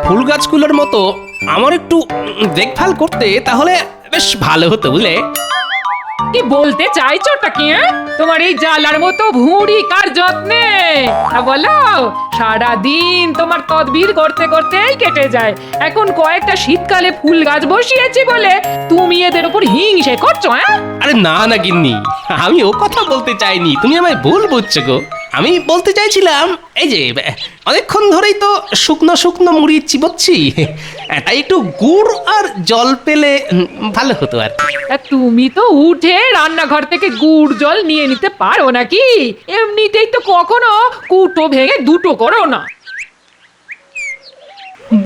ফুল গাছগুলোর মতো আমার একটু দেখভাল করতে তাহলে বেশ ভালো হতো বুঝলে। কি বলতে চাইছোটা কি? তোমার এই জ্বালার মতো ভুঁড়ি কার যত্নে? বলো, সারাদিন তোমার তদবির করতে করতেই কেটে যায়। এখন কয়েকটা শীতকালে ফুল গাছ বসিয়েছি বলে তুমি এদের উপর হিংসে করছো? আরে না না গিন্নি, আমি ও কথা বলতে চাইনি, তুমি আমায় ভুল বুঝছো গো। আমি বলতে চাইছিলাম এই যে অনেকক্ষণ ধরেই তো শুকনো শুকনো মুড়ি চিবোচ্ছি, তাই একটু গুড় আর জল পেলে ভালো হতো আর। তুমি তো উঠে রান্নাঘর থেকে গুড় জল নিয়ে নিতে পারো নাকি? এমনিতেই তো কখনো কুটো ভেঙে দুটো করো না।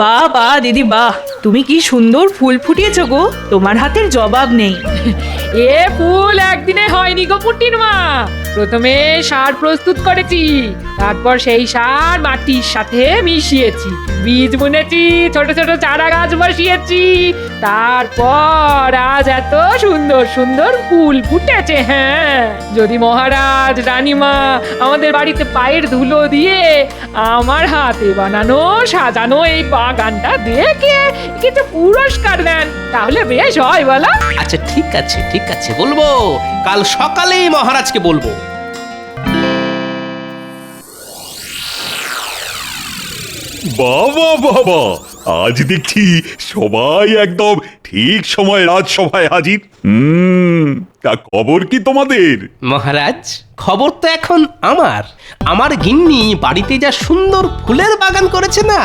বাহ বাহ দিদি বাহ, তুমি কি সুন্দর ফুল ফুটিয়েছো গো, তোমার হাতের জবাব নেই। এ ফুল একদিনে হয়নি গো পুটির মা। প্রথমে সার প্রস্তুত করেছি, তারপর সেই সার মাটির সাথে মিশিয়েছি, বীজ বুনেছি, ছোট ছোট চারা গাছ বসিয়েছি, তারপর আজ এত সুন্দর সুন্দর ফুল ফুটেছে। হ্যাঁ, যদি মহারাজ রানীমা আমাদের বাড়িতে পায়ের ধুলো দিয়ে আমার হাতে বানানো সাজানো এই বাগানটা দেখে কিছু পুরস্কার দেন তাহলে বেশ হয় বলো। আচ্ছা ঠিক আছে ঠিক আছে, বলবো, কাল সকালেই মহারাজকে বলবো। বাবা বাবা, আজ দেখছি সবাই একদম ঠিক সময় রাজসভায় হাজির। তা খবর কি তোমাদের? মহারাজ, খবর তো এখন আমার গিন্নি বাড়িতে যা সুন্দর ফুলের বাগান করেছে না,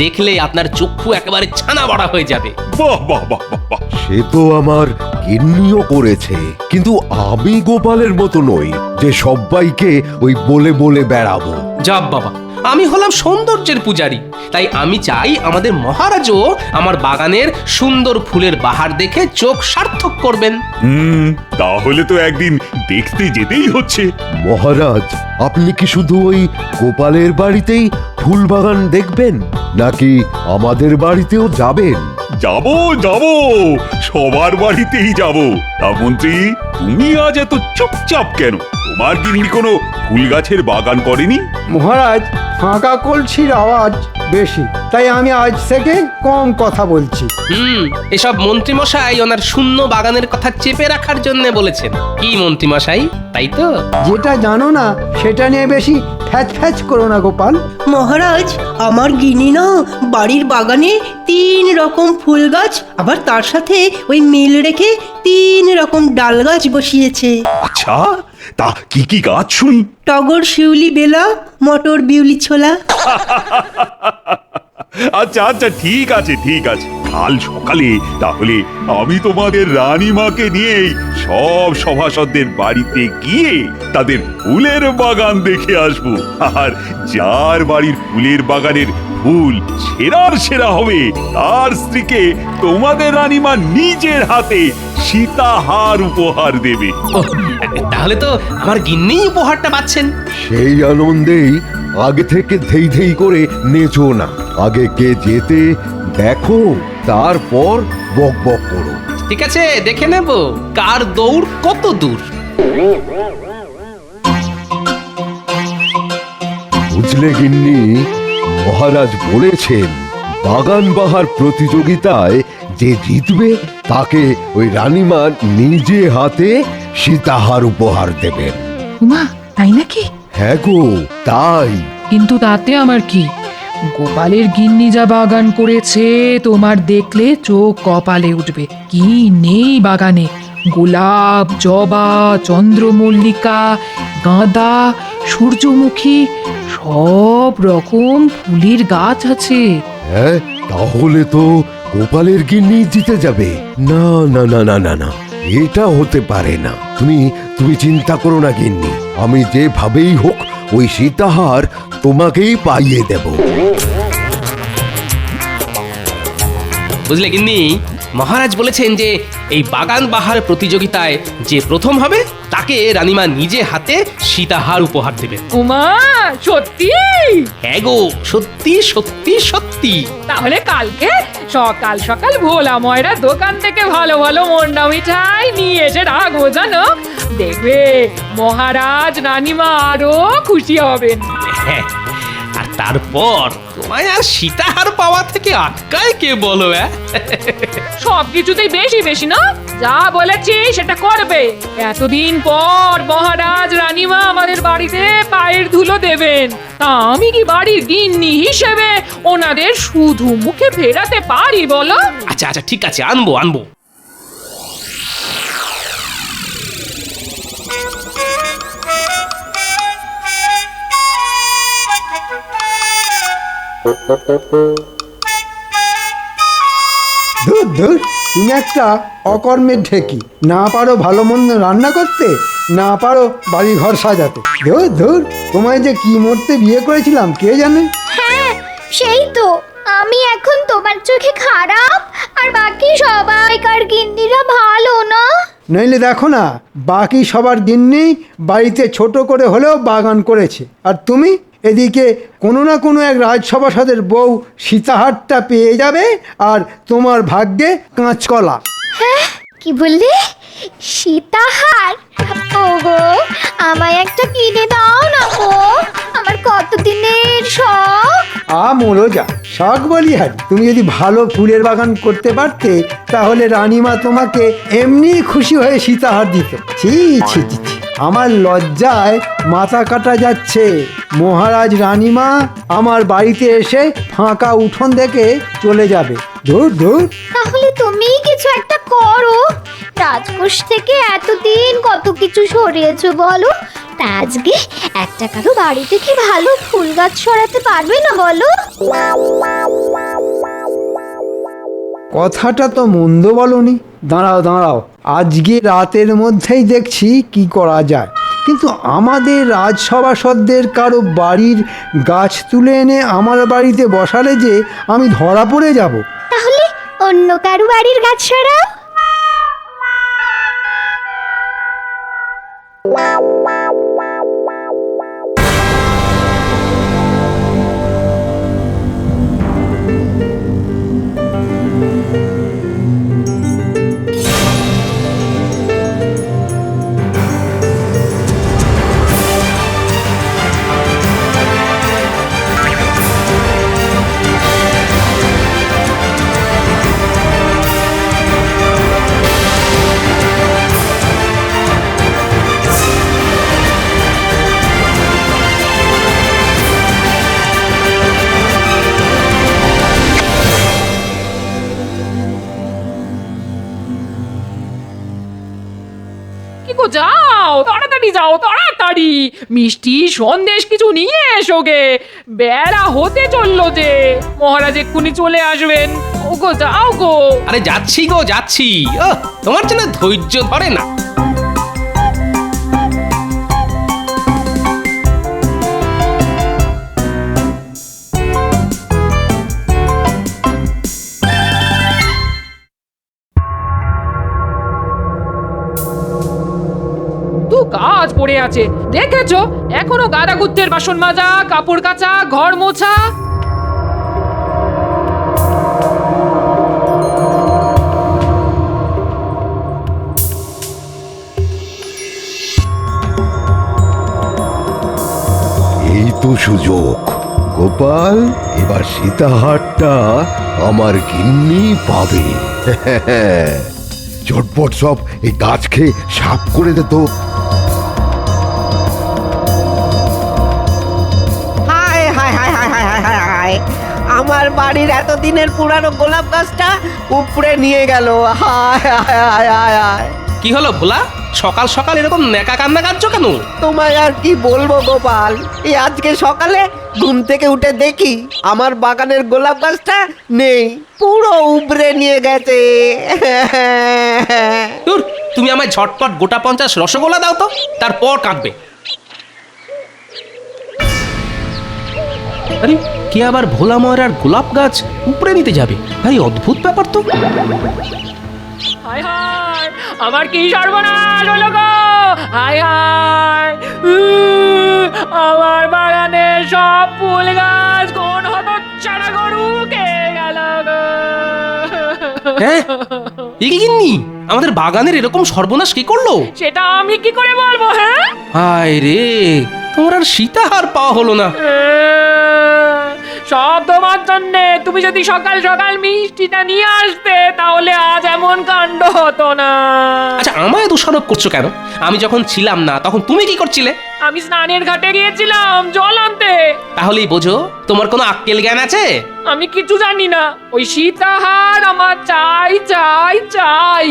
দেখলে আপনার চক্ষু একেবারে ছানা বড়া হয়ে যাবে। বাহ বাহ বাহ বাহ বাহ। সে তো আমার গিন্নিও করেছে, কিন্তু আমি গোপালের মতো নই যে সবাইকে ওই বলে বলে বেড়াবো। যাব বাবা, আমি হলাম সৌন্দর্যের পূজারী, তাই আমি চাই আমাদের মহারাজও আমার বাগানের সুন্দর ফুলের বাহার দেখে চোখ সার্থক করবেন। তাহলে তো একদিন দেখতে যেতেই হচ্ছে। মহারাজ, আপনি কি শুধু ওই গোপালের বাড়িতেই ফুল বাগান দেখবেন, নাকি আমাদের বাড়িতেও যাবেন? যাব যাব, সবার বাড়িতেই যাব। তা মন্ত্রী, তুমি আজ এত চুপচাপ কেন? তোমার গিন্নি কোনো ফুল গাছের বাগান করেনি? মহারাজ, ফাঁকা কলসির আওয়াজ বেশি, তাই আমি আজ থেকে কম কথা বলছি। এসব মন্ত্রীমশাই ওনার শূন্য বাগানের কথা চেপে রাখার জন্য বলেছেন। কি মন্ত্রীমশাই, তাই তো? যেটা জানো না সেটা নিয়ে বেশি ফ্যাচ ফ্যাচ করো না গোপাল। মহারাজ, আমার গিনি না বাড়ির বাগানে 3 রকম ফুল গাছ, আবার তার সাথে ওই মিল রেখে 3 রকম ডাল গাছ বসিয়েছে। আচ্ছা, তা কি কি গাছ শুনি? টগর, শিউলি, বেলা, মটর, বিউলি, ছোলা। আচ্ছা আচ্ছা, ঠিক আছে ঠিক আছে, কাল সকালে তাহলে আমি তোমাদের রানীমাকে নিয়েই সব সভাসদদের বাড়িতে গিয়ে তাদের ফুলের বাগান দেখে আসবো। আর যার বাড়ির ফুলের বাগানের ফুল সেরার সেরা হবে, তার স্ত্রীকে তোমাদের রানীমা নিজের হাতে সীতাহার উপহার দেবে। ওহ, তাহলে তো আমার গিন্নি উপহারটা পাচ্ছেন। সেই আনন্দেই আগে থেকে ধেই ধেই করে নেচো না, আগে কে যেতে দেখো, তারপর বক বক করো। ঠিক আছে, দেখে নেব কার দৌড় কত দূর। বুঝলে গিন্নি, মহারাজ বলেছেন বাগান বাহার প্রতিযোগিতায় যে জিতবে তাকে ওই রানীমা নিজে হাতে সীতাহার উপহার দেবেন। উমা, তাই নাকি? হ্যাঁ গো, তাই। কিন্তু তাতে আমার কি? গোপালের গিন্নি যা বাগান করেছে তোমার দেখলে চোখ কপালে উঠবে। কি নেই বাগানে! গোলাপ, জবা, চন্দ্রমল্লিকা, গাঁদা, সূর্যমুখী, সব রকম ফুলের গাছ আছে। হ্যাঁ, তাহলে তো গোপালের গিন্নি জিতে যাবে। না না না না না না, এটা হতে পারে না। তুমি চিন্তা করো না গিন্নি, আমি যেভাবেই হোক ওই সীতাহার তোমাকেই পাইয়ে দেব। বুঝলে গিন্নি, মহারাজ বলেছেন যে এই বাগান বাহার প্রতিযোগিতায় যে প্রথম হবে তাকে রানীমা নিজে হাতে সীতাহার উপহার দেবেন। উমা, সত্যি? হ্যাঁ গো, সত্যি সত্যি সত্যি। তাহলে কালকে সকাল সকাল ভোলা ময়রা দোকান থেকে ভালো ভালো মন্ডা মিঠাই নিয়ে এসে রাখবো, জানো? দেখবে মহারাজ রানীমা আরো খুশি হবেন। হ্যাঁ, আর তারপর তোমায় আর সীতাহার পাওয়া থেকে আটকায় কে বলো? সবকিছুতেই বেশি বেশি না, যা বলেছি সেটা করবে। এতদিন পর মহারাজ রানীমা আমাদের বাড়িতে পায়ের ধুলো দেবেন, তা আমি কি বাড়ির গিন্নি হিসেবে ওনাদের শুধু মুখে ফেরাতে পারি বলো? আচ্ছা আচ্ছা ঠিক আছে, আনবো আনবো। ধুর ধুর, তুমি একটা অকর্মের ঢেকি, না পারো ভালো মন্দ রান্না করতে, না পারো বাড়ি ঘর সাজাতে। ধুর ধুর, তোমায় যে কি মরতে বিয়ে করেছিলাম কে জানে। হ্যাঁ সেই তো, আমি এখন তোমার চোখে খারাপ আর বাকি সবাইকার গিন্নিরা ভালো না। নইলে দেখো না, বাকি সবার গিন্নি বাড়িতে ছোট করে হলেও বাগান করেছে, আর তুমি এদিকে কোনো না কোনো এক রাজসভাসদের বউ সীতাহারটা পেয়ে যাবে, আর তোমার ভাগ্যে কাঁচকলা। হ্যাঁ কি বললে? সীতাহার? ওগো আমায় একটা কিনে দাও না গো, আমার কতদিনের শখ। মোলো যা শখ বলি হারি, তুমি যদি ভালো ফুলের বাগান করতে পারতে তাহলে রানীমা তোমাকে এমনি খুশি হয়ে সীতাহার দিত। ছি ছি ছি ছি, আমার লজ্জায় মাথা কাটা যাচ্ছে। মহারাজ রানীমা আমার বাড়িতে এসে ফাঁকা উঠোন দেখে চলে যাবে। ধুর ধুর। তাহলে তুমিই কিছু একটা করো, রাজকোষ থেকে এতদিন কত কিছু সরিয়েছো বলো, তা আজকে একটা কারো বাড়িতে কি ভালো ফুল গাছ সরাতে পারবে না বলো? কথাটা তো মন্দ বলনি। দাঁড়াও দাঁড়াও, আজকে রাতের মধ্যেই দেখছি কি করা যায়। কিন্তু আমাদের রাজসভাসদের কারো বাড়ির গাছ তুলে এনে আমার বাড়িতে বসালে যে আমি ধরা পড়ে যাব। তাহলে অন্য কারো বাড়ির গাছ সরাও। কি গো, যাও তাড়াতাড়ি, যাও তাড়াতাড়ি, মিষ্টি সন্দেশ কিছু নিয়ে এসো গে, বেলা হতে চললো যে, মহারাজ এক্ষুনি চলে আসবেন। ও গো যাও গো। আরে যাচ্ছি গো যাচ্ছি, তোমার জন্য ধৈর্য ধরে না। কাজ পড়ে আছে দেখেছো, এখনো গাদা গুত্তের বাসন মাজা, কাপড় কাচা, ঘর মোছা। এই তো সুযোগ গোপাল, এবার সীতাহারটা আমার গিন্নি পাবে। ঝটপট সব এই গাছ খেয়ে সাফ করে দে তো। হায় হায় হায় হায় হায় হায় হায় হায়, আমার বাড়ির এতদিনের পুরানো গোলাপ গাছটা উপড়ে নিয়ে গেল। হায় হায় হায় হায় হায়। কি হলো ভোলা, সকাল সকাল এরকম নেকা কান্না কাঁদছো কেন? তোমায় আর কি বলবো গোপাল, এই আজকে সকালে ঘুম থেকে উঠে দেখি আমার বাগানের গোলাপ গাছটা নেই, পুরো উপড়ে নিয়ে গেছে। দূর, তুমি আমায় ঝটপট গোটা 50 রসগোল্লা দাও তো, তারপর কাঁদবে। আরে কে আবার ভোলা ময়রার গোলাপ গাছ উপড়ে নিতে যাবে? ভাই অদ্ভুত ব্যাপার তো। হায় হায়, আমার কি সর্বনাশ হলো গো! হায় হায়, আমার বাগানে সব ফুল গাছ কোন হতচ্ছাড়া গরু খেয়ে গেল গো! হ্যাঁ, এ কি গিন্নি, আমাদের বাগানের এরকম সর্বনাশ কি করলো? সেটা আমি কি করে বলবো? হ্যাঁ, হায় রে, তোমার আর সীতাহার পাওয়া হলো না। সব তোমার জন্যে। তুমি যদি সকাল সকাল মিষ্টিটা নিয়ে আসতে তাহলে আজ এমন কাণ্ড হতো না। আচ্ছা আমায় দোষারোপ করছো কেন? আমি যখন ছিলাম না তখন তুমি কি করছিলে? আমি স্নানের ঘাটে গিয়েছিলাম জল আনতে। তাহলেই বোঝো তোমার কোনো আক্কেল জ্ঞান আছে? আমি কিছু জানি না, ওই সীতাহার আমার চাই চাই চাই।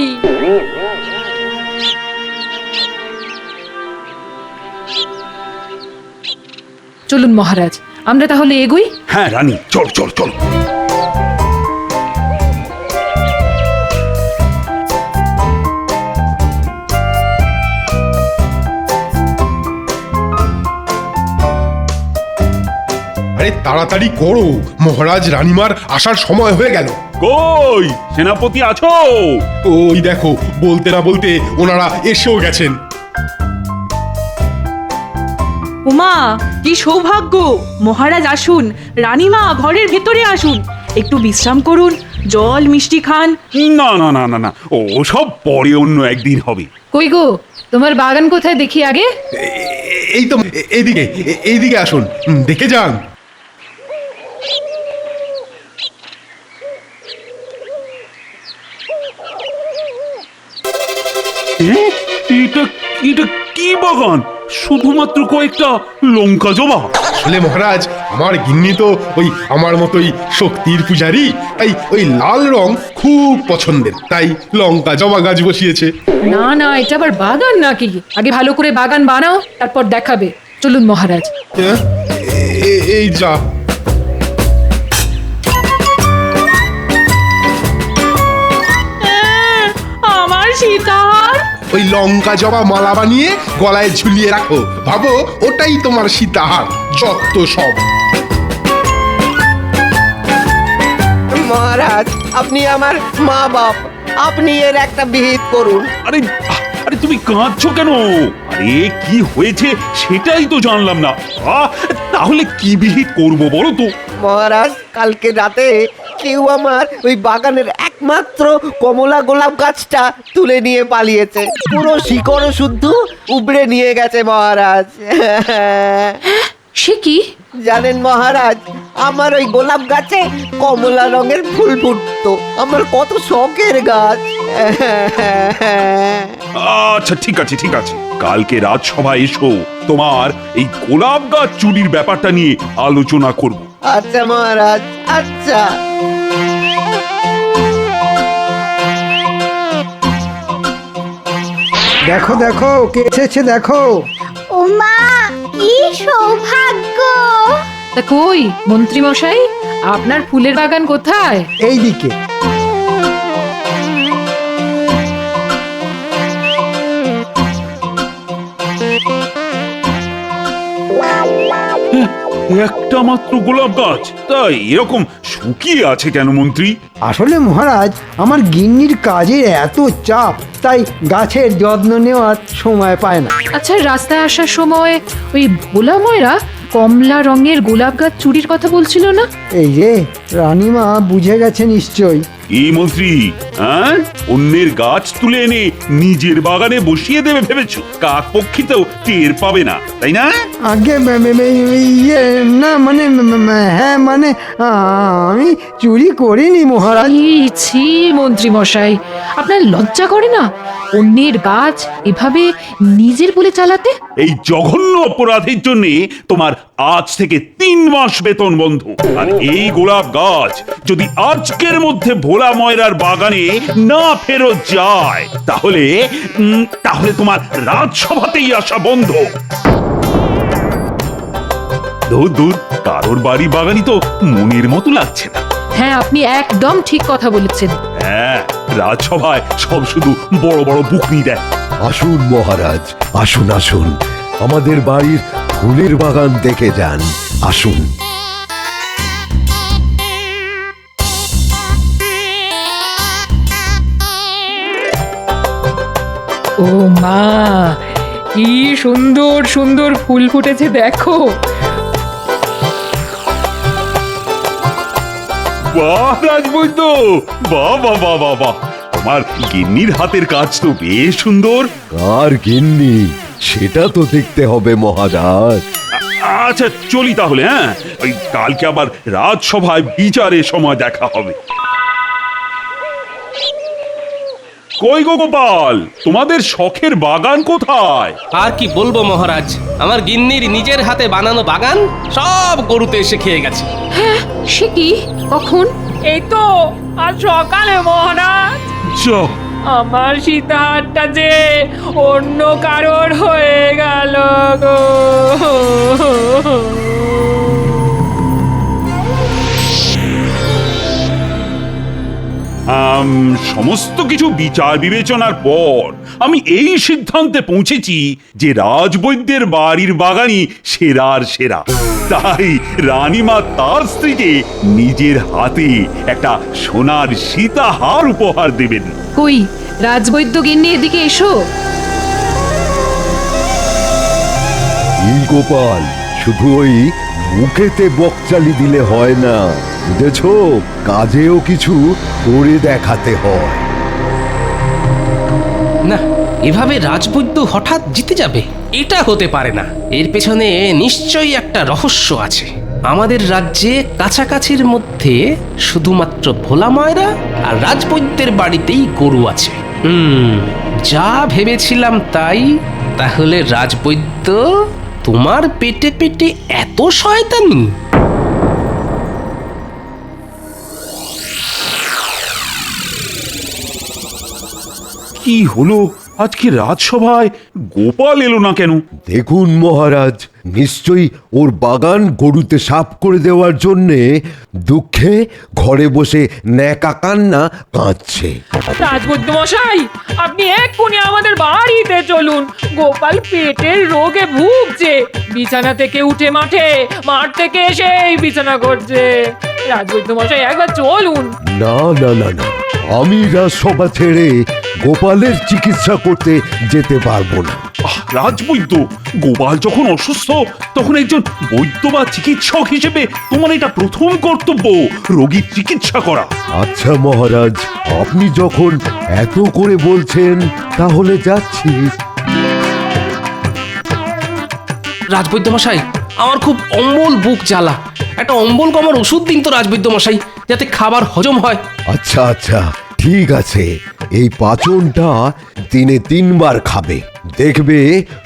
চলুন মহারাজ, আমরা তাহলে এগোই। হ্যাঁ রানী, চল চল চল। আরে তাড়াতাড়ি করো, মহারাজ রানীমার আসার সময় হয়ে গেল। কই সেনাপতি আছো? ওই দেখো, বলতে না বলতে ওনারা এসেও গেছেন। উমা, কি সৌভাগ্য! মহারাজ আসুন, রানীমা ঘরের ভেতরে আসুন, একটু বিশ্রাম করুন, জল মিষ্টি খান। না না না না না, ও সব পরে অন্য একদিন হবে। কই গো, তোমার বাগান কোথায় দেখি আগে? এই তো এইদিকে, এইদিকে আসুন, দেখে যান। এটা এটা কি বাগান? শুধুমাত্র কয়েকটা লঙ্কা জবা? আসলে মহারাজ, আমার গিন্নি তো ওই আমার মতোই শক্তির পূজারী, তাই ওই লাল রং খুব পছন্দের, তাই লঙ্কা জবা গাছ বসিয়েছে। না না, এটা আবার বাগান নাকি? আগে ভালো করে বাগান বানাও, তারপর দেখাবে। চলুন মহারাজ। হ্যাঁ, এই যা। আমার সীতাহার! ওই লঙ্কা জবা মালা বানিয়ে গলায় ঝুলিয়ে রাখো, ভাবো ওটাই তোমার সীতাহার। যত সব। মহারাজ, আপনি আমার মা বাপ, আপনি এর একটা বিহিত করুন। আরে আরে তুমি কাঁদছো কেন? আরে কি হয়েছে সেটাই তো জানলাম না। তাহলে কি বিহিত করব বলো তো? মহারাজ, কালকে রাতে কেউ আমার ওই বাগানের একমাত্র কমলা গোলাপ গাছটা তুলে নিয়ে পালিয়েছে। পুরো শিকড় শুদ্ধ উবড়ে নিয়ে গেছে মহারাজ। সে কি? জানেন মহারাজ, আমার ওই গোলাপ গাছে কমলা রঙের ফুল ফুটতো। আমার কত শখের গাছ। আচ্ছা ঠিক আছে ঠিক আছে, কালকে রাজসভায় এসো, তোমার এই গোলাপ গাছ চুরির ব্যাপারটা নিয়ে আলোচনা করব। আচ্ছা মহারাজ, আচ্ছা। দেখো দেখো, কে এসেছে দেখো। ওমা, কি সৌভাগ্য! তা কই মন্ত্রী মশাই, আপনার ফুলের বাগান কোথায়? এই দিকে। একটা মাত্র গোলাপ গাছ, তাই এরকম শুকিয়ে আছে কেন মন্ত্রী? আসলে মহারাজ, আমার গিন্নির কাজের এত চাপ, তাই গাছের যত্ন নেওয়ার সময় পায় না। আচ্ছা, রাস্তায় আসার সময় ওই ভোলা ময়রা কমলা রঙের গোলাপ গাছ চুরির কথা বলছিল না? এই যে রানীমা বুঝে গেছে নিশ্চয়ই। এই মন্ত্রী, হ্যাঁ, অন্যের গাছ তুলে এনে নিজের বাগানে বসিয়ে দেবে ভেবেছো? কাক পক্ষীতেও টের পাবে না, তাই না? আগে ইয়ে না, মানে হ্যাঁ, মানে আমি চুরি করিনি মহারাজ। ছি মন্ত্রী মশাই, আপনার লজ্জা করে না অন্যের গাছ এভাবে নিজের বলে চালাতে? এই জঘন্য অপরাধের জন্য তোমার আজ থেকে 3 মাস বেতন বন্ধ। আর এই গোলাপ গাছ যদি আজকের মধ্যে ভোলা ময়রার বাগানে না ফেরত যায়, তাহলে তাহলে তোমার রাজসভাতেই আসা বন্ধ। দূর দূর, কারোর বাড়ি বাগানই তো মনের মতো লাগছে না। হ্যাঁ, আপনি একদম ঠিক কথা বলেছেন। হ্যাঁ, রাজসভায় সব শুধু বড় বড় বুকনি দেয়। আসুন মহারাজ, আসুন আসুন, আমাদের বাড়ির ফুলের বাগান দেখে যান, আসুন। ও মা, কি সুন্দর সুন্দর ফুল ফুটেছে দেখো। বাহ রাজবৈদ্য, বাহ বাহ বাহ বাহ বাহ, তোমার গিন্নির হাতের কাজ তো বেশ সুন্দর। কার গিন্নি সেটা তো দেখতে হবে মহারাজ। আচ্ছা চলি তাহলে, হ্যাঁ? ওই কালকে আবার রাজসভায় বিচারের সময় দেখা হবে। কই গো গোপাল, তোমাদের শখের বাগান কোথায়? আর কি বলবো মহারাজ, আমার গিন্নির নিজের হাতে বানানো বাগান সব গরুতে এসে খেয়ে গেছে। সে কি? কখন? এই তো আজ সকালে মহারাজ। যা, আমার সীতাহারটা যে অন্য কারোর হয়ে গেল গো। সমস্ত কিছু বিচার বিবেচনার পর আমি এই সিদ্ধান্তে পৌঁছেছি যে রাজবৈদ্যের বাড়ির বাগানই সেরার সেরা। তাই রানীমা তার স্ত্রীকে নিজের হাতে একটা সোনার সীতাহার উপহার দেবেন। কই রাজবৈদ্য গিন্নি, এদিকে এসো। এই গোপাল, শুধু ওই মুখেতে বকচালি দিলে হয় না, বুঝেছ? কাজেও কিছু করে দেখাতে হয়। না, এভাবে রাজবৈদ্য হঠাৎ জিতে যাবে এটা হতে পারে না। এর পেছনে নিশ্চয়ই একটা রহস্য আছে। আমাদের রাজ্যে কাছাকাছির মধ্যে শুধুমাত্র ভোলা ময়রা আর রাজবৈদ্যের বাড়িতেই গরু আছে। যা ভেবেছিলাম তাই। তাহলে রাজবৈদ্য, তোমার পেটে পেটে এত শয়তানি? কি হলো আজকে রাজসভায় গোপাল এলো না কেন? দেখুন মহারাজ, নিশ্চয়ই ওর বাগান গরুতে সাফ করে দেওয়ার জন্যে দুঃখে ঘরে বসে ন্যাকা কান্না কাঁদছে। রাজবৈদ্য মশাই, আপনি এক্ষুনি আমাদের বাড়িতে চলুন। গোপাল পেটের রোগে ভুগছে, বিছানা থেকে উঠে মাঠ থেকে এসেই বিছানা করছে। রাজবৈদ্য মশাই, একবার চলুন। না না না না, আমি রাজসভা ছেড়ে গোপালের চিকিৎসা করতে যেতে পারবো না। রাজবৈদ্য, গোপাল যখন অসুস্থ তখন একজন বৈদ্য বা চিকিৎসক হিসেবে তোমার এটা প্রথম কর্তব্য, রোগীর চিকিৎসা করা। আচ্ছা মহারাজ, আপনি যখন এত করে বলছেন তাহলে যাচ্ছি। রাজবৈদ্য মশাই, আমার খুব অম্বল বুক জ্বালা, একটা অম্বল কমার ওষুধ দিন তো রাজবৈদ্য মশাই, যাতে খাবার হজম হয়। আচ্ছা আচ্ছা, ঠিক আছে। এই পাচনটা দিনে 3 বার খাবে, দেখবে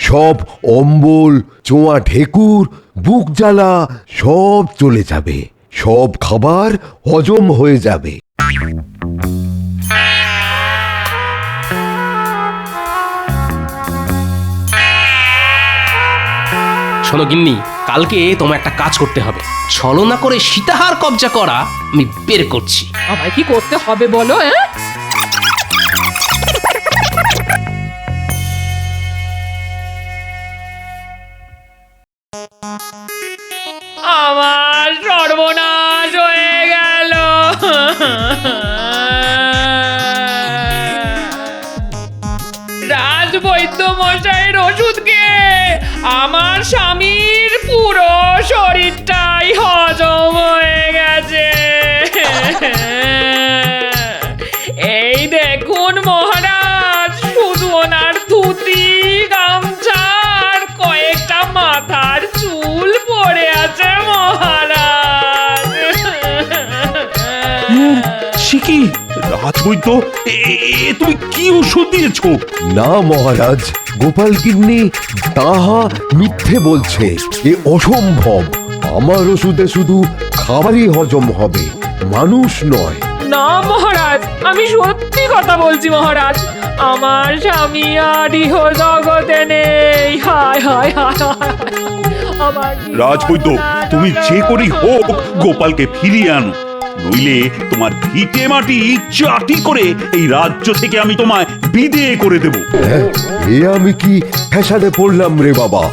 সব অম্বল, চোয়া ঢেকুর, বুক জ্বালা সব চলে যাবে, সব খাবার হজম হয়ে যাবে। শোনো গিন্নি, কালকে তোমার একটা কাজ করতে হবে। ছলনা করে সীতাহার কবজা করা আমি বের করছি। আমায় কি করতে হবে বলো? আমার সর্বনাশ হয়ে গেল। রাজবৈদ্য মশাইয়ের ওষুধ খেয়ে আমার স্বামীর পুরো শরীরটাই হজম হয়ে গেছে। এই দেখুন মহারাজ, শুধু ওনার ধুতি, গামছার কয়েকটা মাথার চুল পড়ে আছে মহারাজ। সে কি রাজবৈদ্য, তুমি কি ওষুধ দিয়েছো? না মহারাজ, গোপাল গিন্নি তাহা মিথ্যে বলছে, এ অসম্ভব। আমার ওষুধে শুধু খাবারই হজম হবে, মানুষ নয়। না মহারাজ, আমি সত্যি কথা বলছি মহারাজ, আমার স্বামী আর ইহ জগতে নেই। হায় হায় হায় হায়। আমার রাজবৈদ্য, তুমি যে করেই হোক গোপালকে ফিরিয়ে আনো, নইলে তোমার ভিটে মাটি চাটি করে এই রাজ্য থেকে আমি তোমায় বিদেয় করে দেব। হ্যাঁ, এ আমি কি ফ্যাসাদে পড়লাম রে বাবা?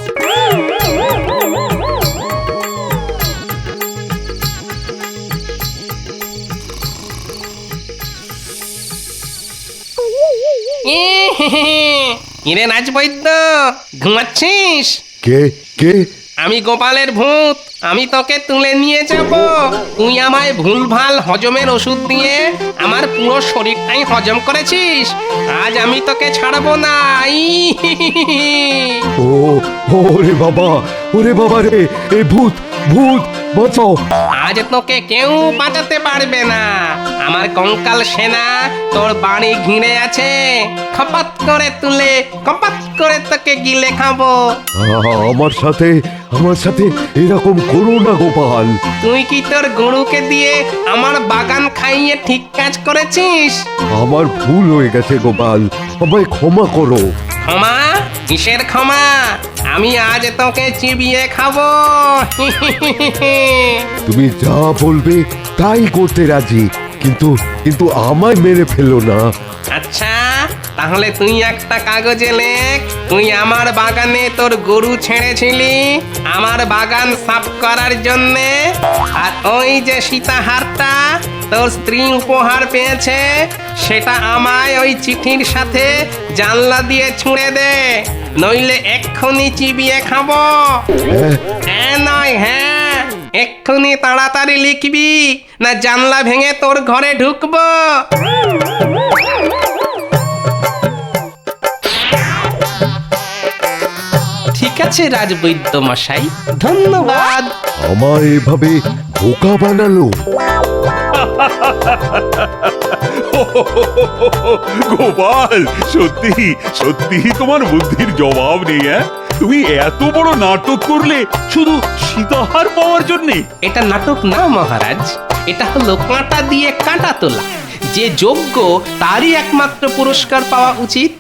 কিরে রাজবৈদ্য, ঘুমাচ্ছিস? কে কে? আমি গোপালের ভূত, আমি তোকে তুলে নিয়ে যাব। তুই আমায় ভুলভাল হজমের ওষুধ দিয়ে আমার পুরো শরীরটাই হজম করেছিস। আজ আমি তোকে ছাড়বো না। ও ওরে বাবা রে, এ ভূত ভূত বাঁচাও। আজ তোকে কেউ বাঁচাতে পারবে না। আমার কঙ্কাল সেনা তোর বাড়ি ঘিরে আছে। খপাত করে তুলে কপাত করে তোকে গিলে খাবো। আমার সাথে এরকম করো না গোপাল। তুই কি তোর গরুকে দিয়ে আমার বাগান খাইয়ে ঠিক কাজ করেছিস? আমার ভুল হয়ে গেছে গোপাল, আমায় ক্ষমা করো। ক্ষমা? কিসের ক্ষমা? আমি আজ তোকে চিবিয়ে খাবো। তুমি যা বলবে তাই করতে রাজি, কিন্তু আমায় মেরে ফেলো না। আচ্ছা, তাহলে তুই একটা কাগজে লেখ, তুই আমার বাগানে তোর গরু ছেড়েছিলি আমার বাগান সাফ করার জন্যে, আর ওই যে সীতাহারটা তোর স্ত্রী উপহার পেয়েছে সেটা আমায় ওই চিঠির সাথে জানলা দিয়ে ছুঁড়ে দে, নইলে এক্ষুনি চিবিয়ে খাবো। হ্যাঁ নয় হ্যাঁ, এক্ষুনি তাড়াতাড়ি লিখবি, না জানলা ভেঙে তোর ঘরে ঢুকবো। ঠিক আছে রাজবৈদ্য মশাই, ধন্যবাদ। আমায় এভাবে বোকা বানালো। গোপাল, সত্যি সত্যি তোমার বুদ্ধির জবাব নেই। তুমি এত বড় নাটক করলে শুধু সীতাহার পাওয়ার জন্যে? এটা নাটক না মহারাজ, এটা হলো কাঁটা দিয়ে কাঁটা তোলা। যে যোগ্য তারই একমাত্র পুরস্কার পাওয়া উচিত।